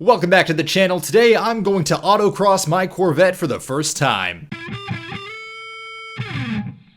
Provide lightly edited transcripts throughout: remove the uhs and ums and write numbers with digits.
Welcome back to the channel. Today I'm going to autocross my Corvette for the first time.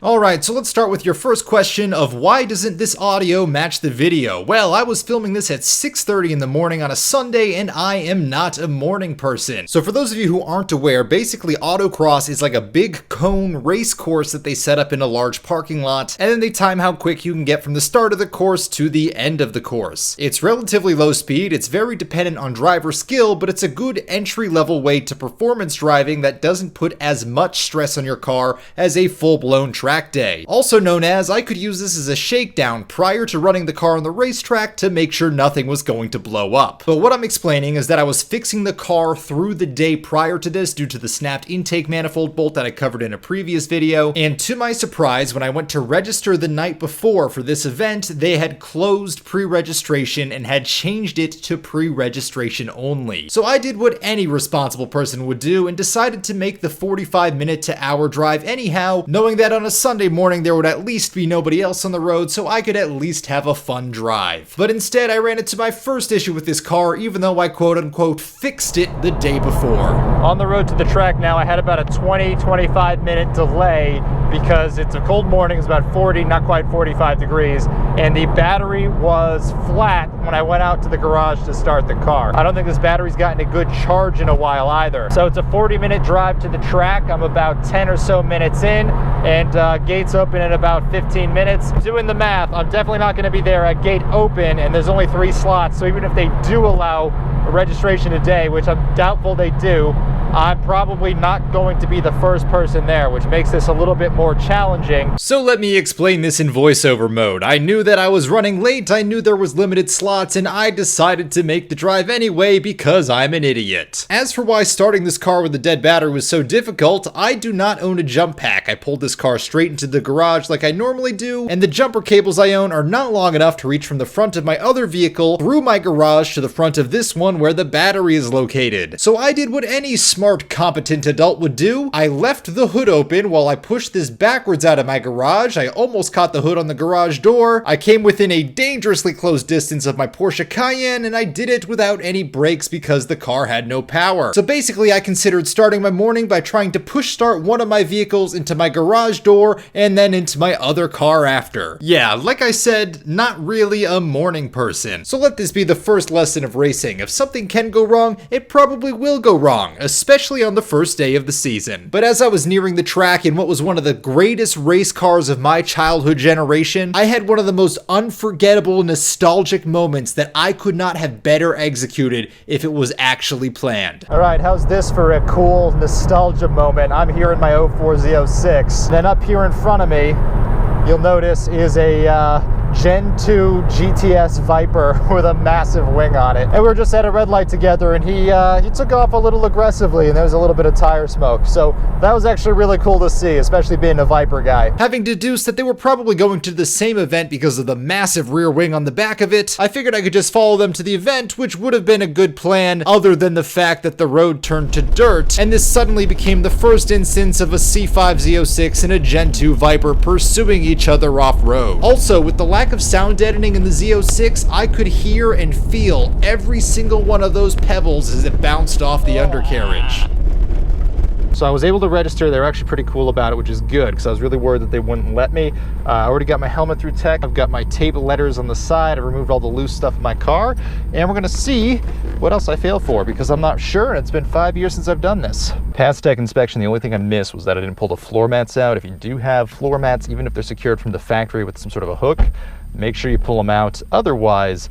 Alright, so let's start with your first question of why doesn't this audio match the video? Well, I was filming this at 6:30 in the morning on a Sunday and I am not a morning person. So for those of you who aren't aware, basically autocross is like a big cone race course that they set up in a large parking lot, and then they time how quick you can get from the start of the course to the end of the course. It's relatively low speed, it's very dependent on driver skill, but it's a good entry-level way to performance driving that doesn't put as much stress on your car as a full-blown track day. Also known as, I could use this as a shakedown prior to running the car on the racetrack to make sure nothing was going to blow up. But what I'm explaining is that I was fixing the car through the day prior to this due to the snapped intake manifold bolt that I covered in a previous video, and to my surprise, when I went to register the night before for this event, they had closed pre-registration and had changed it to pre-registration only. So I did what any responsible person would do and decided to make the 45-minute to hour drive anyhow, knowing that on a Sunday morning there would at least be nobody else on the road, so I could at least have a fun drive. But instead I ran into my first issue with this car, even though I quote-unquote fixed it the day before. On the road to the track now, I had about a 20-25 minute delay because it's a cold morning, it's about 40, not quite 45 degrees, and the battery was flat when I went out to the garage to start the car. I don't think this battery's gotten a good charge in a while either. So it's a 40-minute drive to the track. I'm about 10 or so minutes in, and gates open in about 15 minutes. Doing the math, I'm definitely not going to be there at gate open, and there's only 3 slots, so even if they do allow a registration today, which I'm doubtful they do, I'm probably not going to be the first person there, which makes this a little bit more challenging. So let me explain this in voiceover mode. I knew that I was running late, I knew there was limited slots, and I decided to make the drive anyway because I'm an idiot. As for why starting this car with a dead battery was so difficult, I do not own a jump pack. I pulled this car straight into the garage like I normally do, and the jumper cables I own are not long enough to reach from the front of my other vehicle through my garage to the front of this one where the battery is located. So I did what any smart, competent adult would do. I left the hood open while I pushed this backwards out of my garage. I almost caught the hood on the garage door. I came within a dangerously close distance of my Porsche Cayenne, and I did it without any brakes because the car had no power. So basically I considered starting my morning by trying to push start one of my vehicles into my garage door and then into my other car after. Yeah, like I said, not really a morning person. So let this be the first lesson of racing. If something can go wrong, it probably will go wrong, especially on the first day of the season. But as I was nearing the track in what was one of the greatest race cars of my childhood generation, I had one of the most unforgettable, nostalgic moments that I could not have better executed if it was actually planned. Alright, how's this for a cool nostalgia moment? I'm here in my 04 Z06. Then up here in front of me, you'll notice is a Gen 2 GTS Viper with a massive wing on it. And we were just at a red light together, and he took off a little aggressively, and there was a little bit of tire smoke. So that was actually really cool to see, especially being a Viper guy. Having deduced that they were probably going to the same event because of the massive rear wing on the back of it, I figured I could just follow them to the event, which would have been a good plan other than the fact that the road turned to dirt, and this suddenly became the first instance of a C5 Z06 and a Gen 2 Viper pursuing each other off-road. Also, with the lack of sound deadening in the Z06, I could hear and feel every single one of those pebbles as it bounced off the undercarriage. So I was able to register. They were actually pretty cool about it, which is good because I was really worried that they wouldn't let me. I already got my helmet through tech. I've got my tape letters on the side. I removed all the loose stuff in my car, and we're gonna see what else I failed for because I'm not sure, and it's been 5 years since I've done this. Past tech inspection, the only thing I missed was that I didn't pull the floor mats out. If you do have floor mats, even if they're secured from the factory with some sort of a hook, make sure you pull them out. Otherwise,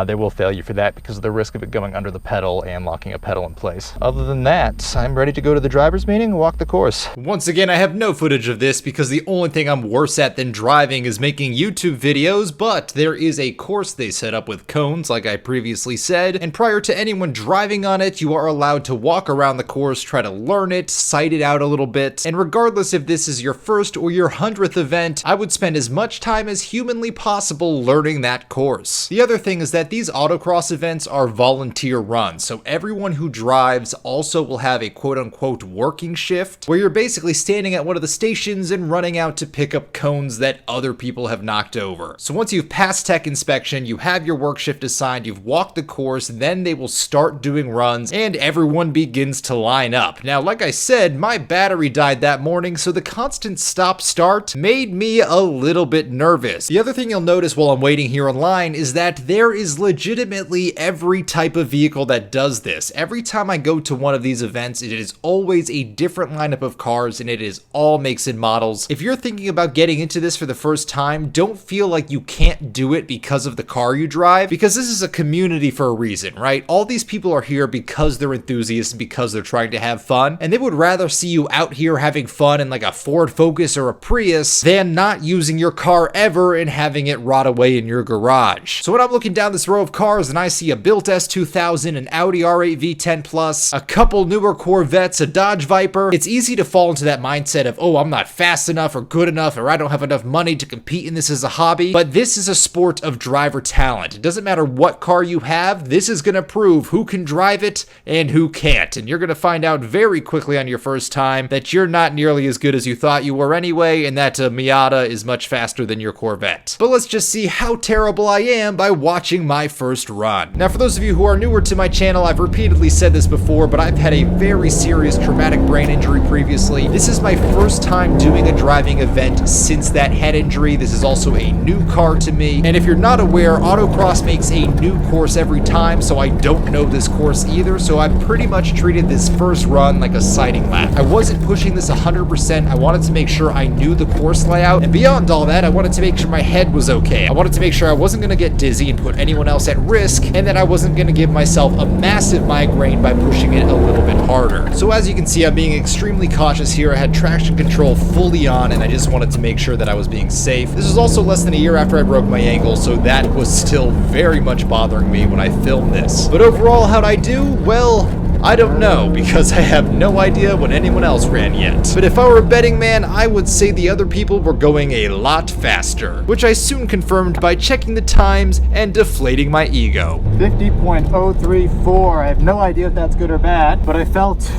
they will fail you for that because of the risk of it going under the pedal and locking a pedal in place. Other than that, I'm ready to go to the driver's meeting and walk the course. Once again, I have no footage of this because the only thing I'm worse at than driving is making YouTube videos, but there is a course they set up with cones, like I previously said, and prior to anyone driving on it, you are allowed to walk around the course, try to learn it, sight it out a little bit, and regardless if this is your first or your 100th event, I would spend as much time as humanly possible possible learning that course. The other thing is that these autocross events are volunteer runs, so everyone who drives also will have a quote-unquote working shift, where you're basically standing at one of the stations and running out to pick up cones that other people have knocked over. So once you've passed tech inspection, you have your work shift assigned, you've walked the course, then they will start doing runs and everyone begins to line up. Now, like I said, my battery died that morning, so the constant stop-start made me a little bit nervous. The other thing you'll notice while I'm waiting here online is that there is legitimately every type of vehicle that does this. Every time I go to one of these events, it is always a different lineup of cars and it is all makes and models. If you're thinking about getting into this for the first time, don't feel like you can't do it because of the car you drive, because this is a community for a reason, right? All these people are here because they're enthusiasts and because they're trying to have fun, and they would rather see you out here having fun in like a Ford Focus or a Prius than not using your car ever and having it rot away in your garage. So when I'm looking down this row of cars and I see a built S2000, an Audi R8 V10 Plus, a couple newer Corvettes, a Dodge Viper, it's easy to fall into that mindset of, oh, I'm not fast enough or good enough, or I don't have enough money to compete in this as a hobby. But this is a sport of driver talent. It doesn't matter what car you have, this is going to prove who can drive it and who can't. And you're going to find out very quickly on your first time that you're not nearly as good as you thought you were anyway, and that a Miata is much faster than your Corvette. But let's just see how terrible I am by watching my first run. Now, for those of you who are newer to my channel, I've repeatedly said this before, but I've had a very serious traumatic brain injury previously. This is my first time doing a driving event since that head injury. This is also a new car to me. And if you're not aware, Autocross makes a new course every time, so I don't know this course either, so I pretty much treated this first run like a sighting lap. I wasn't pushing this 100%. I wanted to make sure I knew the course layout, and beyond all that, I wanted to make sure my head was okay. I wanted to make sure I wasn't going to get dizzy and put anyone else at risk, and that I wasn't going to give myself a massive migraine by pushing it a little bit harder. So as you can see, I'm being extremely cautious here. I had traction control fully on, and I just wanted to make sure that I was being safe. This was also less than a year after I broke my ankle, so that was still very much bothering me when I filmed this. But overall, how'd I do? Well, I don't know, because I have no idea what anyone else ran yet. But if I were a betting man, I would say the other people were going a lot faster, which I soon confirmed by checking the times and deflating my ego. 50.034. I have no idea if that's good or bad, but I felt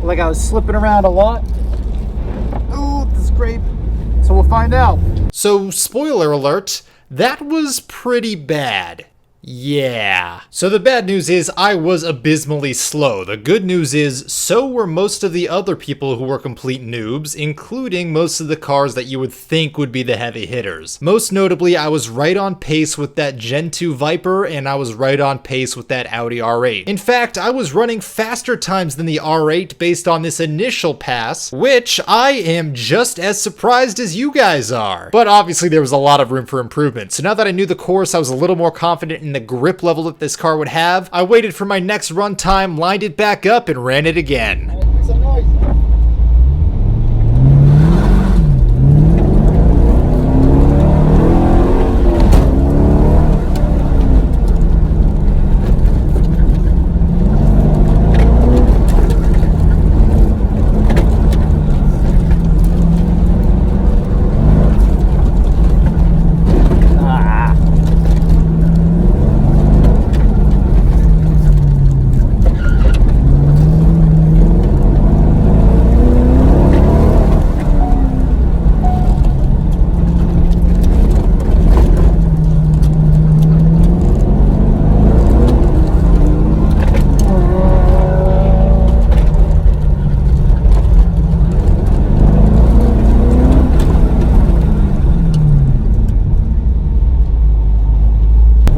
like I was slipping around a lot. Oh, the scrape. So we'll find out. So, spoiler alert, that was pretty bad. Yeah. So the bad news is I was abysmally slow. The good news is so were most of the other people who were complete noobs, including most of the cars that you would think would be the heavy hitters. Most notably, I was right on pace with that Gen 2 Viper, and I was right on pace with that Audi R8. In fact, I was running faster times than the R8 based on this initial pass, which I am just as surprised as you guys are. But obviously there was a lot of room for improvement. So now that I knew the course, I was a little more confident in the grip level that this car would have. I waited for my next run time, lined it back up, and ran it again. Some noise.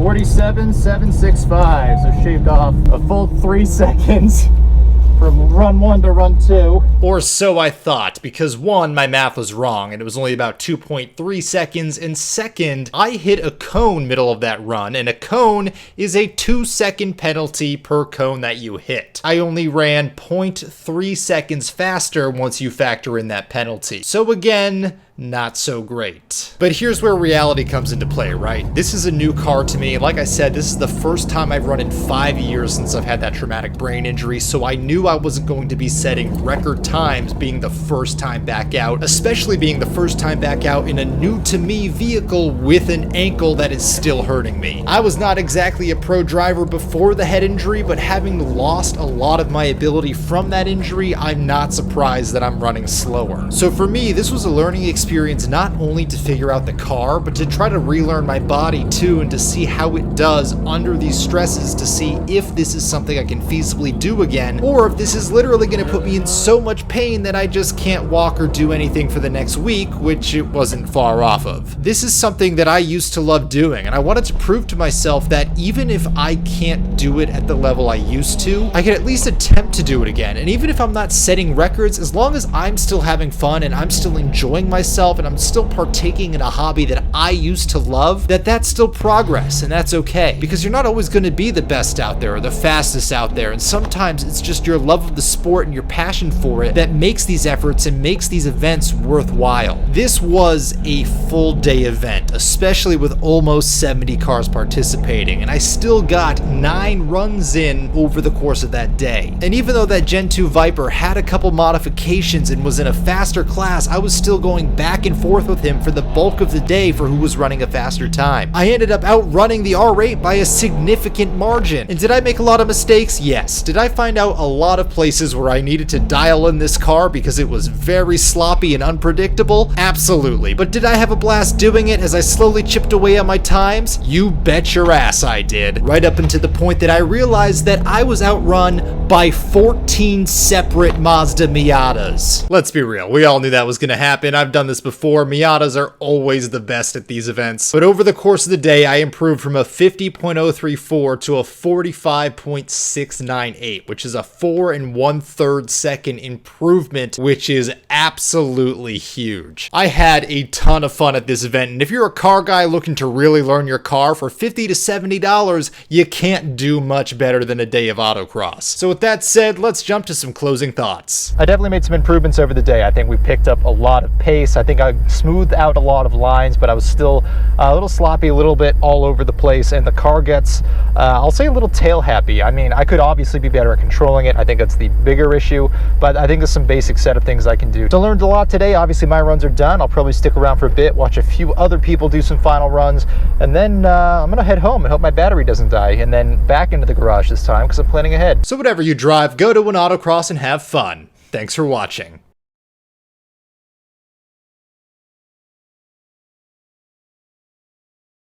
47.765, so shaved off a full 3 seconds from run 1 to run 2. Or so I thought, because one, my math was wrong and it was only about 2.3 seconds, and second, I hit a cone middle of that run, and a cone is a 2-second penalty per cone that you hit. I only ran 0.3 seconds faster once you factor in that penalty. So again, not so great. But here's where reality comes into play, right? This is a new car to me. Like I said, this is the first time I've run in 5 years since I've had that traumatic brain injury, so I knew I wasn't going to be setting record times being the first time back out, especially being the first time back out in a new to me vehicle with an ankle that is still hurting me. I was not exactly a pro driver before the head injury, but having lost a lot of my ability from that injury, I'm not surprised that I'm running slower. So for me, this was a learning experience not only to figure out the car, but to try to relearn my body too, and to see how it does under these stresses, to see if this is something I can feasibly do again, or if this is literally going to put me in so much pain that I just can't walk or do anything for the next week, which it wasn't far off of. This is something that I used to love doing, and I wanted to prove to myself that even if I can't do it at the level I used to, I can at least attempt to do it again. And even if I'm not setting records, as long as I'm still having fun and I'm still enjoying myself and I'm still partaking in a hobby that I used to love, that's still progress, and that's okay. Because you're not always going to be the best out there or the fastest out there, and sometimes it's just your love of the sport and your passion for it that makes these efforts and makes these events worthwhile. This was a full day event, especially with almost 70 cars participating, and I still got 9 runs in over the course of that day. And even though that Gen 2 Viper had a couple modifications and was in a faster class, I was still going back and forth with him for the bulk of the day for who was running a faster time. I ended up outrunning the R8 by a significant margin. And did I make a lot of mistakes? Yes. Did I find out a lot of places where I needed to dial in this car because it was very sloppy and unpredictable? Absolutely. But did I have a blast doing it as I slowly chipped away at my times? You bet your ass I did. Right up until the point that I realized that I was outrun by 14 separate Mazda Miatas. Let's be real, we all knew that was gonna happen. I've done this before. Miatas are always the best at these events. But over the course of the day, I improved from a 50.034 to a 45.698, which is a 4 1/3 second improvement, which is absolutely huge. I had a ton of fun at this event, and if you're a car guy looking to really learn your car for $50 to $70, you can't do much better than a day of autocross. So with that said, let's jump to some closing thoughts. I definitely made some improvements over the day. I think we picked up a lot of pace. I think I smoothed out a lot of lines, but I was still a little sloppy, a little bit all over the place, and the car gets, I'll say, a little tail happy. I mean, I could obviously be better at controlling it. I think that's the bigger issue, but I think there's some basic set of things I can do. So I learned a lot today. Obviously, my runs are done. I'll probably stick around for a bit, watch a few other people do some final runs, and then I'm gonna head home and hope my battery doesn't die, and then back into the garage this time because I'm planning ahead. So whatever you drive, go to an autocross and have fun. Thanks for watching.